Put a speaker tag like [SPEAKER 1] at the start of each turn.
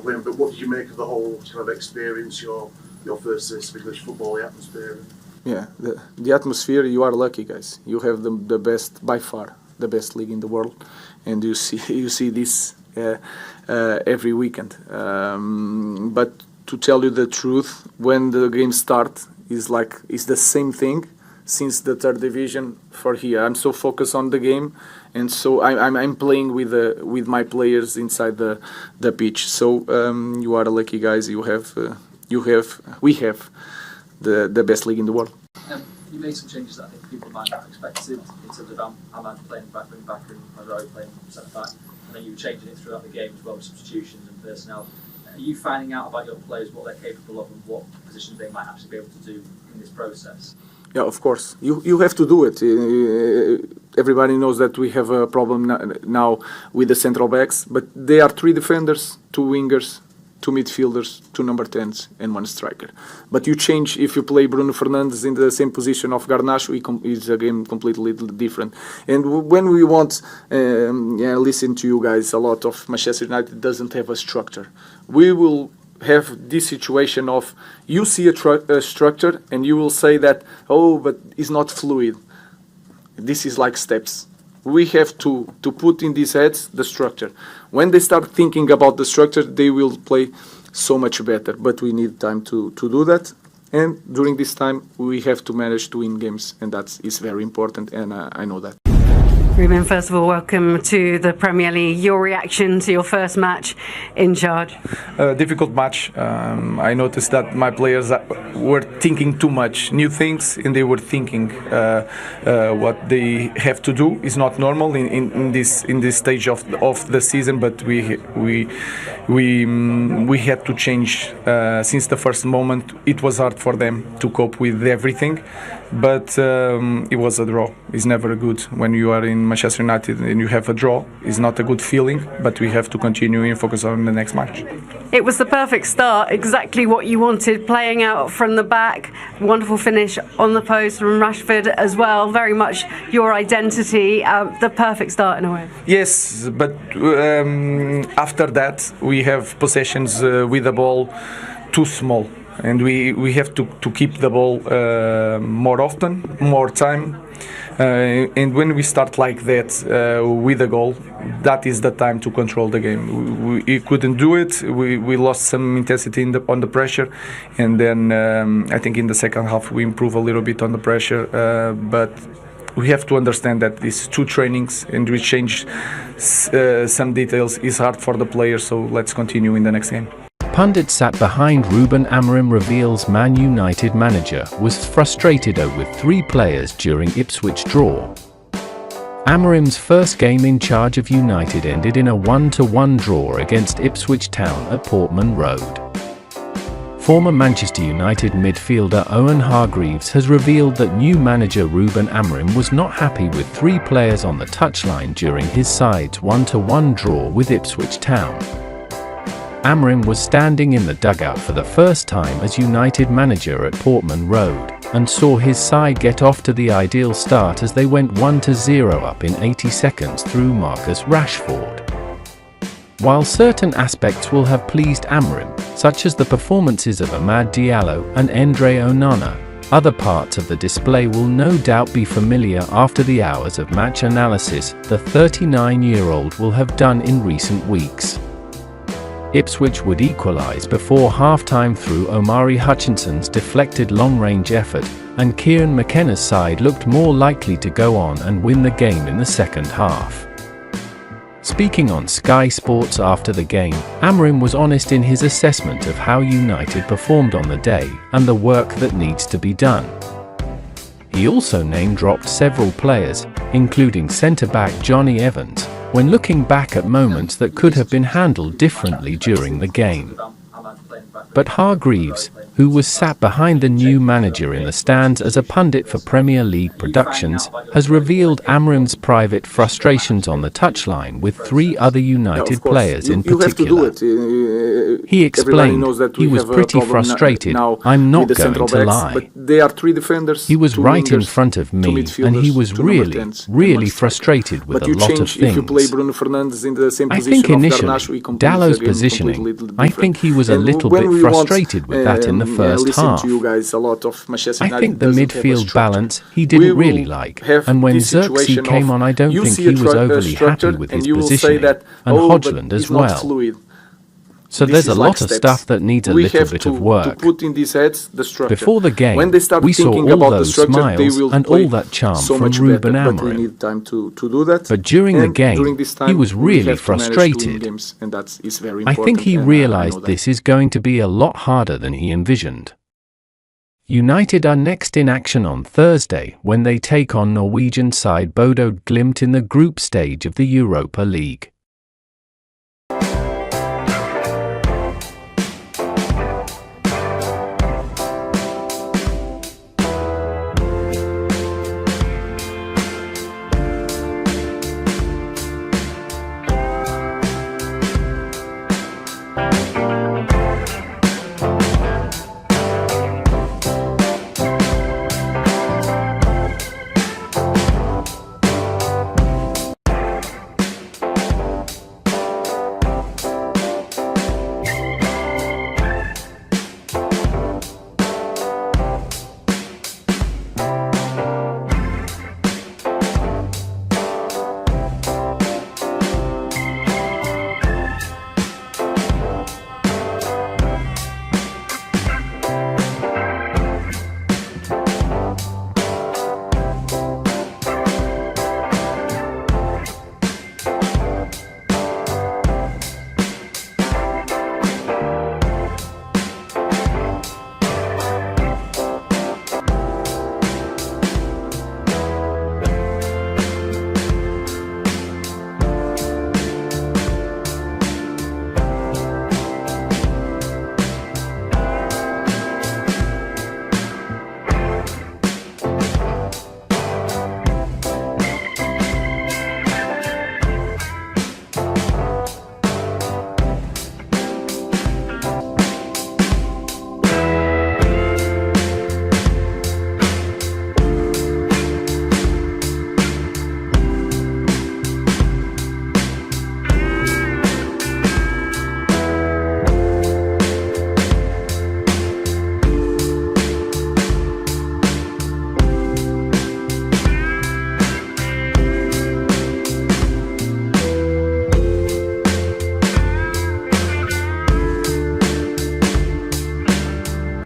[SPEAKER 1] win. But what did you make of the whole kind of experience, your first taste of English football, the atmosphere?
[SPEAKER 2] Yeah, the atmosphere, you are lucky, guys. You have the best, by far, the best league in the world. And you see this every weekend. But to tell you the truth, when the game starts, it's the same thing since the third division for here. I'm so focused on the game, and so I'm playing with my players inside the pitch. So you are lucky, guys. We have the best league in the world.
[SPEAKER 3] You made some changes that I think people might not have expected in terms of Ahmad playing back and Mazraoui playing centre back, and then you were changing it throughout the game as well with substitutions and personnel. Are you finding out about your players, what they're capable of, and what positions they might actually be able to do in this process?
[SPEAKER 2] Yeah, of course. You have to do it. Everybody knows that we have a problem now with the central backs, but they are 3 defenders, 2 wingers, 2 midfielders, 2 number 10s, and 1 striker. But you change, if you play Bruno Fernandes in the same position of Garnacho, it's a game completely different. And when we want, listen to you guys, a lot of Manchester United doesn't have a structure. We will have this situation of you see a structure and you will say that, oh, but it's not fluid. This is like steps. We have to put in these heads the structure. When they start thinking about the structure, they will play so much better. But we need time to do that. And during this time, we have to manage to win games. And that is very important, and I know that.
[SPEAKER 4] Ruben, first of all, welcome to the Premier League. Your reaction to your first match in charge?
[SPEAKER 2] Difficult match. I noticed that my players were thinking too much new things, and they were thinking what they have to do is not normal in this stage of the season. But we had to change since the first moment. It was hard for them to cope with everything. But it was a draw. It's never good when you are in Manchester United and you have a draw. It's not a good feeling, but we have to continue and focus on the next match.
[SPEAKER 4] It was the perfect start, exactly what you wanted, playing out from the back. Wonderful finish on the post from Rashford as well. Very much your identity. The perfect start in a way.
[SPEAKER 2] Yes, but after that we have possessions with the ball too small. And we have to keep the ball more often, more time. And when we start like that with a goal, that is the time to control the game. We couldn't do it. We lost some intensity on the pressure. And then I think in the second half we improve a little bit on the pressure. But we have to understand that these 2 trainings and we change some details is hard for the players. So let's continue in the next game.
[SPEAKER 5] Pundit sat behind Ruben Amorim reveals Man United manager was frustrated with 3 players during Ipswich draw. Amorim's first game in charge of United ended in a 1-1 draw against Ipswich Town at Portman Road. Former Manchester United midfielder Owen Hargreaves has revealed that new manager Ruben Amorim was not happy with 3 players on the touchline during his side's 1-1 draw with Ipswich Town. Amorim was standing in the dugout for the first time as United manager at Portman Road, and saw his side get off to the ideal start as they went 1-0 up in 80 seconds through Marcus Rashford. While certain aspects will have pleased Amorim, such as the performances of Amad Diallo and Andre Onana, other parts of the display will no doubt be familiar after the hours of match analysis the 39-year-old will have done in recent weeks. Ipswich would equalise before half-time through Omari Hutchinson's deflected long-range effort, and Kieran McKenna's side looked more likely to go on and win the game in the second half. Speaking on Sky Sports after the game, Amorim was honest in his assessment of how United performed on the day and the work that needs to be done. He also name-dropped several players, including centre-back Johnny Evans, when looking back at moments that could have been handled differently during the game. But Hargreaves, who was sat behind the new manager in the stands as a pundit for Premier League Productions, has revealed Amorim's private frustrations on the touchline with 3 other United players in particular.
[SPEAKER 2] You have to do it.
[SPEAKER 5] He
[SPEAKER 2] everybody
[SPEAKER 5] explained
[SPEAKER 2] knows that
[SPEAKER 5] he
[SPEAKER 2] we
[SPEAKER 5] was
[SPEAKER 2] have a
[SPEAKER 5] pretty
[SPEAKER 2] problem
[SPEAKER 5] frustrated.
[SPEAKER 2] now
[SPEAKER 5] I'm not
[SPEAKER 2] with the
[SPEAKER 5] going
[SPEAKER 2] central
[SPEAKER 5] to
[SPEAKER 2] backs,
[SPEAKER 5] lie.
[SPEAKER 2] but they are three defenders.
[SPEAKER 5] He was
[SPEAKER 2] two
[SPEAKER 5] right in
[SPEAKER 2] wingers,
[SPEAKER 5] front of
[SPEAKER 2] two
[SPEAKER 5] me, and he
[SPEAKER 2] midfielders,
[SPEAKER 5] was
[SPEAKER 2] two number
[SPEAKER 5] really,
[SPEAKER 2] 10s, and
[SPEAKER 5] really
[SPEAKER 2] one striker.
[SPEAKER 5] frustrated with
[SPEAKER 2] But
[SPEAKER 5] a
[SPEAKER 2] you
[SPEAKER 5] lot of
[SPEAKER 2] change if you play
[SPEAKER 5] things.
[SPEAKER 2] Bruno Fernandes in the same
[SPEAKER 5] I
[SPEAKER 2] position
[SPEAKER 5] think
[SPEAKER 2] of
[SPEAKER 5] initially,
[SPEAKER 2] Garnacho, we completely
[SPEAKER 5] Dallow's
[SPEAKER 2] again
[SPEAKER 5] positioning,
[SPEAKER 2] completely
[SPEAKER 5] I
[SPEAKER 2] different.
[SPEAKER 5] think he was a
[SPEAKER 2] And
[SPEAKER 5] little
[SPEAKER 2] when
[SPEAKER 5] bit
[SPEAKER 2] we want,
[SPEAKER 5] frustrated with that in the first
[SPEAKER 2] listen
[SPEAKER 5] half.
[SPEAKER 2] to you guys a lot of Manchester
[SPEAKER 5] I
[SPEAKER 2] United
[SPEAKER 5] think the
[SPEAKER 2] doesn't have a
[SPEAKER 5] midfield
[SPEAKER 2] structure.
[SPEAKER 5] balance he
[SPEAKER 2] We
[SPEAKER 5] didn't
[SPEAKER 2] will
[SPEAKER 5] really like,
[SPEAKER 2] have
[SPEAKER 5] and when
[SPEAKER 2] this situation
[SPEAKER 5] Xerxes came
[SPEAKER 2] of
[SPEAKER 5] on I don't
[SPEAKER 2] you
[SPEAKER 5] think
[SPEAKER 2] see
[SPEAKER 5] he was
[SPEAKER 2] a
[SPEAKER 5] overly
[SPEAKER 2] structure
[SPEAKER 5] happy with
[SPEAKER 2] and
[SPEAKER 5] his
[SPEAKER 2] you will say
[SPEAKER 5] positioning,
[SPEAKER 2] that,
[SPEAKER 5] and
[SPEAKER 2] oh,
[SPEAKER 5] Hodgland
[SPEAKER 2] but
[SPEAKER 5] as
[SPEAKER 2] he's not
[SPEAKER 5] well.
[SPEAKER 2] fluid.
[SPEAKER 5] So
[SPEAKER 2] This
[SPEAKER 5] there's a
[SPEAKER 2] is like
[SPEAKER 5] lot of
[SPEAKER 2] steps.
[SPEAKER 5] stuff that needs a
[SPEAKER 2] We
[SPEAKER 5] little
[SPEAKER 2] have
[SPEAKER 5] bit
[SPEAKER 2] to
[SPEAKER 5] of work.
[SPEAKER 2] put in these heads the structure.
[SPEAKER 5] Before the game,
[SPEAKER 2] when they start
[SPEAKER 5] we saw
[SPEAKER 2] thinking
[SPEAKER 5] all
[SPEAKER 2] about the
[SPEAKER 5] those
[SPEAKER 2] structure, they
[SPEAKER 5] smiles
[SPEAKER 2] will
[SPEAKER 5] and
[SPEAKER 2] play
[SPEAKER 5] all that charm
[SPEAKER 2] so
[SPEAKER 5] from
[SPEAKER 2] much
[SPEAKER 5] Ruben
[SPEAKER 2] better, but we
[SPEAKER 5] Amorim.
[SPEAKER 2] need time to do that.
[SPEAKER 5] But during the
[SPEAKER 2] And
[SPEAKER 5] game,
[SPEAKER 2] during this time,
[SPEAKER 5] he was
[SPEAKER 2] we
[SPEAKER 5] really
[SPEAKER 2] have to manage to win
[SPEAKER 5] frustrated.
[SPEAKER 2] games, and that is very
[SPEAKER 5] I
[SPEAKER 2] important.
[SPEAKER 5] think he
[SPEAKER 2] and I know
[SPEAKER 5] realized
[SPEAKER 2] that.
[SPEAKER 5] this is going to be a lot harder than he envisioned. United are next in action on Thursday when they take on Norwegian side Bodo Glimt in the group stage of the Europa League.